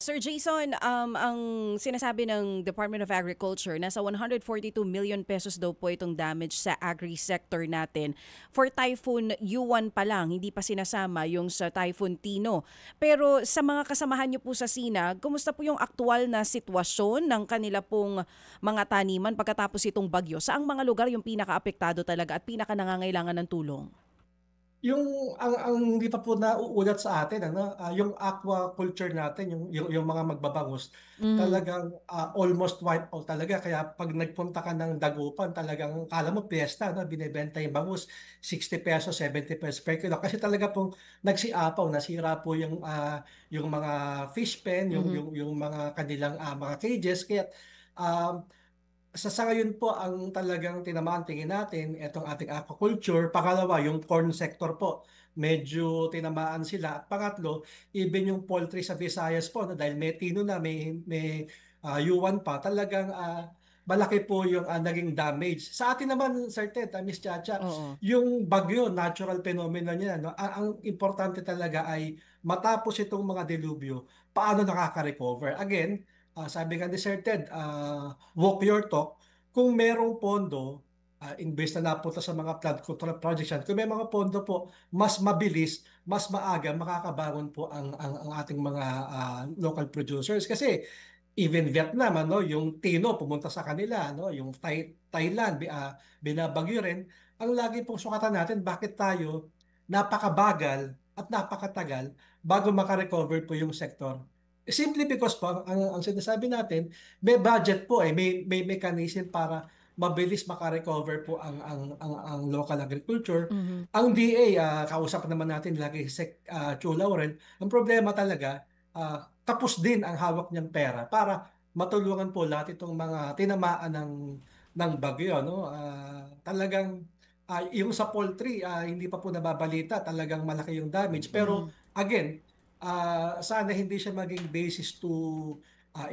Sir Jason, ang sinasabi ng Department of Agriculture, nasa 142 million pesos daw po itong damage sa agri-sector natin. For Typhoon Yuan pa lang, hindi pa sinasama yung sa Typhoon Tino. Pero sa mga kasamahan niyo po sa SINAG, kumusta po yung aktual na sitwasyon ng kanila pong mga taniman pagkatapos itong bagyo? Saang mga lugar yung pinaka-apektado talaga at pinaka-nangangailangan ng tulong? Ang hindi pa po nauulat sa atin, yung aquaculture natin, yung mga magbabangus, Mhm. talagang almost wipe out talaga. Kaya pag nagpunta ka ng Dagupan, talagang kala mo piyesta, no? Binibenta yung bangus, 60 pesos, 70 pesos per kilo. Kasi talaga pong nagsiapaw, nasira po yung mga fish pen, Mhm. yung mga kanilang mga cages. Kaya um, sa ngayon po ang talagang tinamaan tingin natin itong ating aquaculture. Pangalawa, yung corn sector po. Medyo tinamaan sila. At pangatlo, even yung poultry sa Visayas po, no, dahil may tino na, may yuwan pa, talagang malaki po yung naging damage. Sa atin naman, Sir Ted, Miss Chacha, Oo. yung bagyo, natural phenomenon niya. No? Ang importante talaga ay matapos itong mga delubyo, paano nakaka-recover. Again, sabi nga ni Sir Ted, walk your talk. Kung merong pondo, imbes na napunta sa mga flood control projects yan, kung may mga pondo po, mas mabilis, mas maaga makakabangon po ang ating mga local producers. Kasi even Vietnam, yung Tino pumunta sa kanila, yung Thailand, binabagyo rin. Ang lagi pong sukatan natin, bakit tayo napakabagal at napakatagal bago makarecover po yung sektor. Simply because po, ang sinasabi natin, may budget po, may mechanism para mabilis makarecover po ang local agriculture. Mhm. Ang DA, kausap naman natin lagi si Chulaw rin. Ang problema talaga, tapos din ang hawak niyang pera para matulungan po lahat itong mga tinamaan ng bagyo, no? Talagang yung sa poultry, hindi pa po nababalita, talagang malaki yung damage. Pero Mhm. again, sana hindi siya maging basis to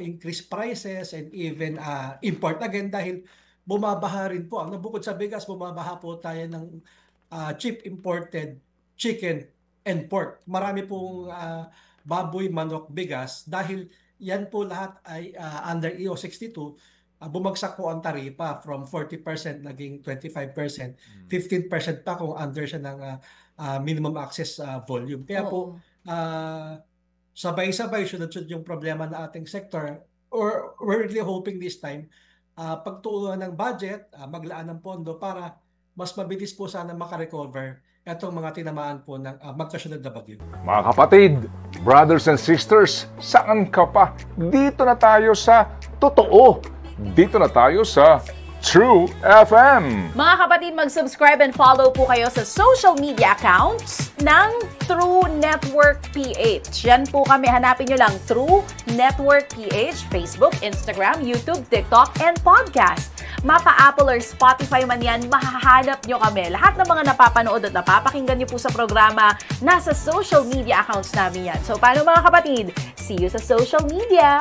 increase prices and even import again dahil bumabaha rin po. Bukod sa bigas, bumabaha po tayo ng cheap imported chicken and pork. Marami pong baboy, manok, bigas dahil yan po lahat ay under EO 62. Bumagsak po ang taripa from 40% naging 25%, 15% pa kung under siya ng minimum access volume. Kaya po, Oo. sabay-sabay sunod-sunod yung problema na ating sector. Or we're really hoping this time, pagtuunan ng budget, maglaan ng pondo para mas mabilis po sana makarecover itong mga tinamaan po ng magkasunod na bagyo. Mga kapatid, brothers and sisters, saan ka pa? Dito na tayo sa totoo. Dito na tayo sa True FM. Mga kapatid, mag-subscribe and follow po kayo sa social media accounts ng True Network PH. Yan po kami, hanapin nyo lang True Network PH, Facebook, Instagram, YouTube, TikTok, and podcast. Mapa Apple or Spotify man yan, mahahanap nyo kami. Lahat ng mga napapanood at napapakinggan nyo po sa programa, nasa social media accounts namin yan. So, paano mga kapatid? See you sa social media!